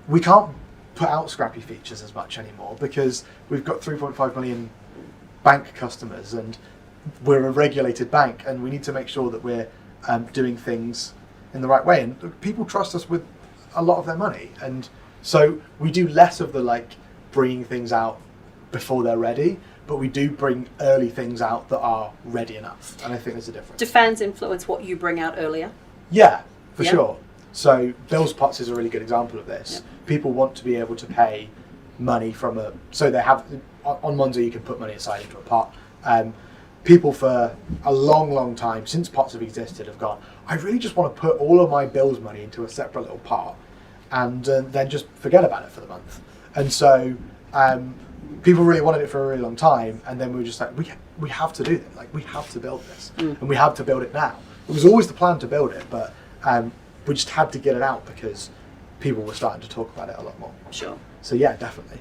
We can't put out scrappy features as much anymore because we've got 3.5 million bank customers, and we're a regulated bank, and we need to make sure that we're doing things in the right way. And people trust us with a lot of their money, and so we do less of the like bringing things out before they're ready, but we do bring early things out that are ready enough, and I think there's a difference. Do fans influence what you bring out earlier? Yeah, for sure. So Bill's Pots is a really good example of this. Yep. People want to be able to pay money from so they have, on Monzo you can put money aside into a pot. People for a long time, since pots have existed, have gone, I really just want to put all of my Bill's money into a separate little pot and then just forget about it for the month. And so people really wanted it for a really long time, and then we were just like, we have to do this, like we have to build this, and we have to build it now. It was always the plan to build it, but we just had to get it out because people were starting to talk about it a lot more. Sure. So yeah, definitely.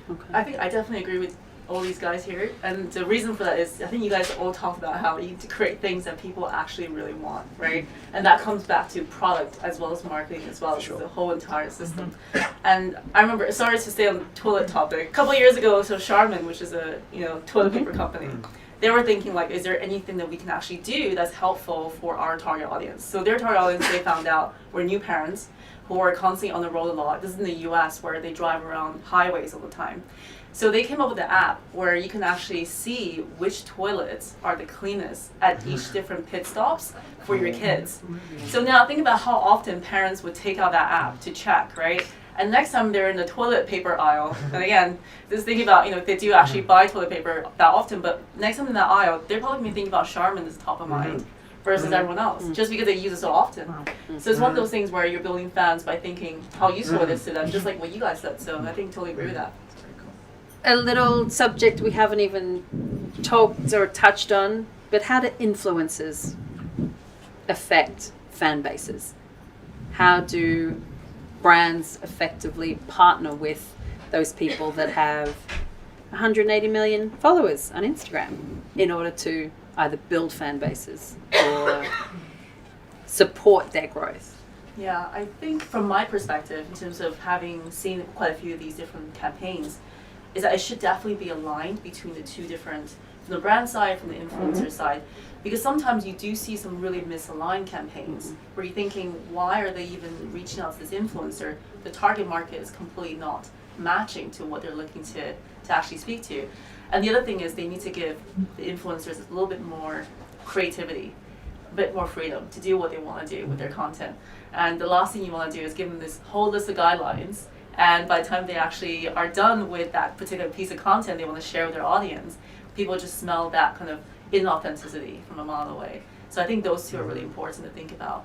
Okay. I think I definitely agree with all these guys here, and the reason for that is I think you guys all talk about how you need to create things that people actually really want, right? And that comes back to product as well as marketing as well as the whole entire system. And I remember, sorry to stay on the toilet topic, a couple of years ago, so Charmin, which is a toilet paper company, they were thinking like, is there anything that we can actually do that's helpful for our target audience? So their target audience, they found out, were new parents who are constantly on the road a lot. This is in the US where they drive around highways all the time. So they came up with an app where you can actually see which toilets are the cleanest at each different pit stops for your kids. So now think about how often parents would take out that app to check, right? And next time they're in the toilet paper aisle, and again, just thinking about, if they do actually buy toilet paper that often, but next time in that aisle, they're probably going to think about Charmin as top of mind versus everyone else, just because they use it so often. So it's one of those things where you're building fans by thinking how useful it is to them, just like what you guys said. So I think totally agree with that. A little subject we haven't even talked or touched on, but how do influencers affect fan bases? How do brands effectively partner with those people that have 180 million followers on Instagram in order to either build fan bases or support their growth? Yeah, I think from my perspective, in terms of having seen quite a few of these different campaigns, is that it should definitely be aligned between the two different, from the brand side, from the influencer side, because sometimes you do see some really misaligned campaigns where you're thinking, why are they even reaching out to this influencer? The target market is completely not matching to what they're looking to actually speak to. And the other thing is they need to give the influencers a little bit more creativity, a bit more freedom to do what they want to do with their content. And the last thing you want to do is give them this whole list of guidelines, and by the time they actually are done with that particular piece of content they want to share with their audience, people just smell that kind of inauthenticity from a mile away. So I think those two are really important to think about.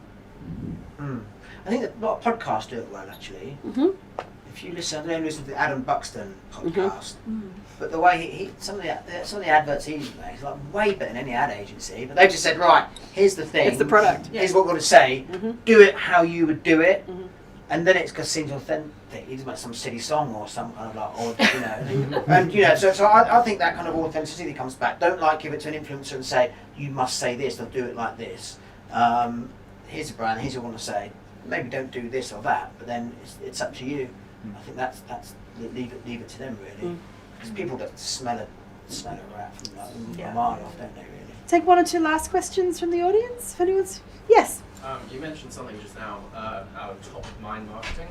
I think that a lot of podcasts do it well, actually. If you listen, I don't know, listen to the Adam Buxton podcast, but the way some of the adverts he's made is like way better than any ad agency. But they've just said, right, here's the thing, It's the product. here's what we're going to say, do it how you would do it, and then it's because it seems authentic. He's like some silly song or some kind of like, and so I think that kind of authenticity comes back. Don't give it to an influencer and say you must say this or do it like this. Here's a brand, here's what I want to say. Maybe don't do this or that, but then it's up to you. I think that's leave it to them really, because people that smell a rat from a mile off, don't they really? Take one or two last questions from the audience. If anyone's yes. You mentioned something just now about top of mind marketing.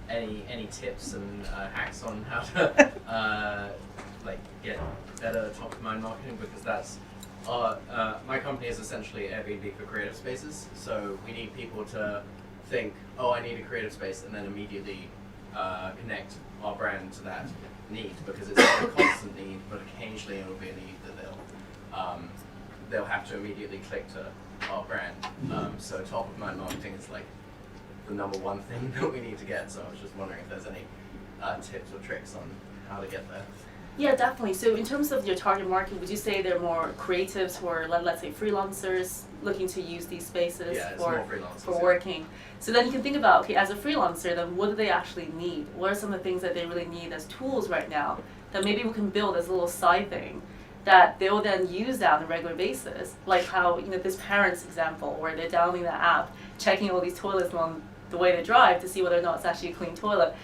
Any tips and hacks on how to get better top of mind marketing? Because that's my company is essentially Airbnb for creative spaces. So we need people to think, oh, I need a creative space, and then immediately connect our brand to that need, because it's not a constant need, but occasionally it will be a need that they'll have to immediately click to our brand. So top of mind marketing is like the number one thing that we need to get. So I was just wondering if there's any tips or tricks on how to get there. Yeah, definitely. So in terms of your target market, would you say they're more creatives who are, let's say, freelancers looking to use these spaces Yeah, it's for more freelancers, for yeah. working? So then you can think about, okay, as a freelancer, then what do they actually need? What are some of the things that they really need as tools right now that maybe we can build as a little side thing that they'll then use that on a regular basis? Like how, this parents example, where they're downloading the app, checking all these toilets along the way they drive to see whether or not it's actually a clean toilet.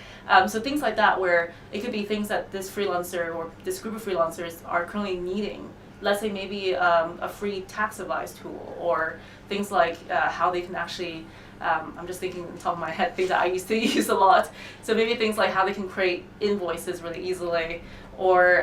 So things like that, where it could be things that this freelancer or this group of freelancers are currently needing. Let's say maybe a free tax advice tool, or things like how they can actually, I'm just thinking on top of my head, things that I used to use a lot. So maybe things like how they can create invoices really easily, or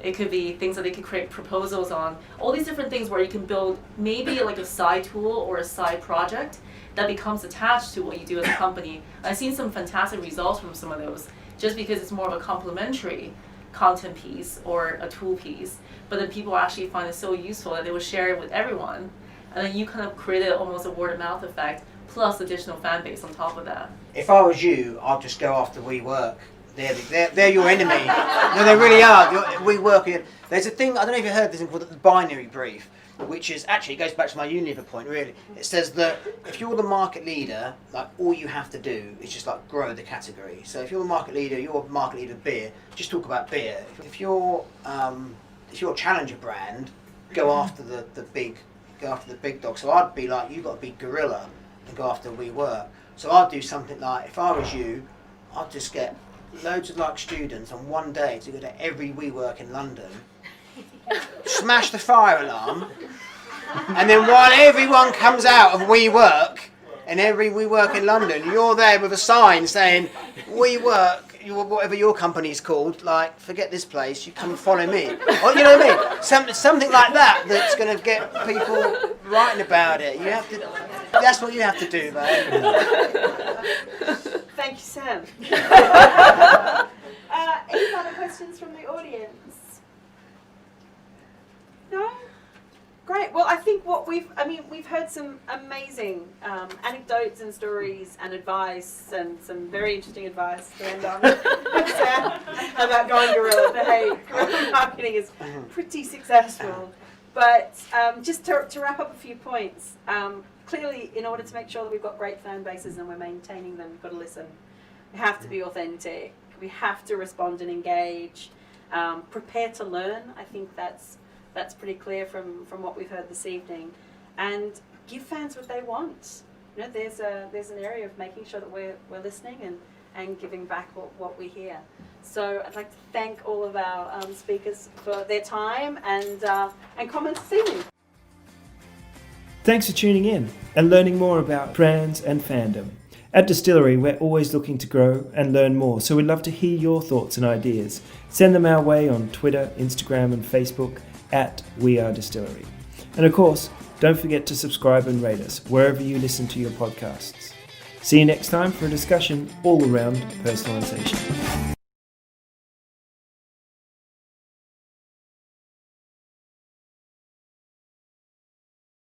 it could be things that they could create proposals on. All these different things where you can build maybe like a side tool or a side project that becomes attached to what you do as a company. I've seen some fantastic results from some of those, just because it's more of a complementary content piece or a tool piece, but then people actually find it so useful that they will share it with everyone, and then you kind of created almost a word of mouth effect, plus additional fan base on top of that. If I was you, I'd just go after WeWork. They're your enemy. No, they really are. WeWork. There's a thing, I don't know if you heard this thing called the binary brief, which is actually, it goes back to my Unilever point really. It says that if you're the market leader, like all you have to do is just like grow the category. So if you're a market leader of beer, just talk about beer. If you're a challenger brand, go after the big dog. So I'd be like, you've got to be gorilla and go after WeWork. So I'd do something like, if I was you, I'd just get loads of like students on one day to go to every WeWork in London, smash the fire alarm, and then while everyone comes out of WeWork, and every WeWork in London, you're there with a sign saying, WeWork, whatever your company's called, like, forget this place, you come and follow me. Or, you know what I mean? Something like that that's going to get people writing about it. You have to. That's what you have to do, mate. Thank you, Sam. Any other questions from the audience? No? Great. Well, I think we've heard some amazing anecdotes and stories and advice, and some very interesting advice to end on Sam, about going guerrilla. But hey, guerrilla marketing is pretty successful. But just to wrap up a few points, clearly, in order to make sure that we've got great fan bases and we're maintaining them, we've got to listen. We have to be authentic. We have to respond and engage. Prepare to learn. I think that's pretty clear from what we've heard this evening. And give fans what they want. There's an area of making sure that we're listening and giving back what we hear. So I'd like to thank all of our speakers for their time and comments this evening. Thanks for tuning in and learning more about brands and fandom. At Distillery, we're always looking to grow and learn more, so we'd love to hear your thoughts and ideas. Send them our way on Twitter, Instagram and Facebook at We Are Distillery. And of course, don't forget to subscribe and rate us wherever you listen to your podcasts. See you next time for a discussion all around personalisation.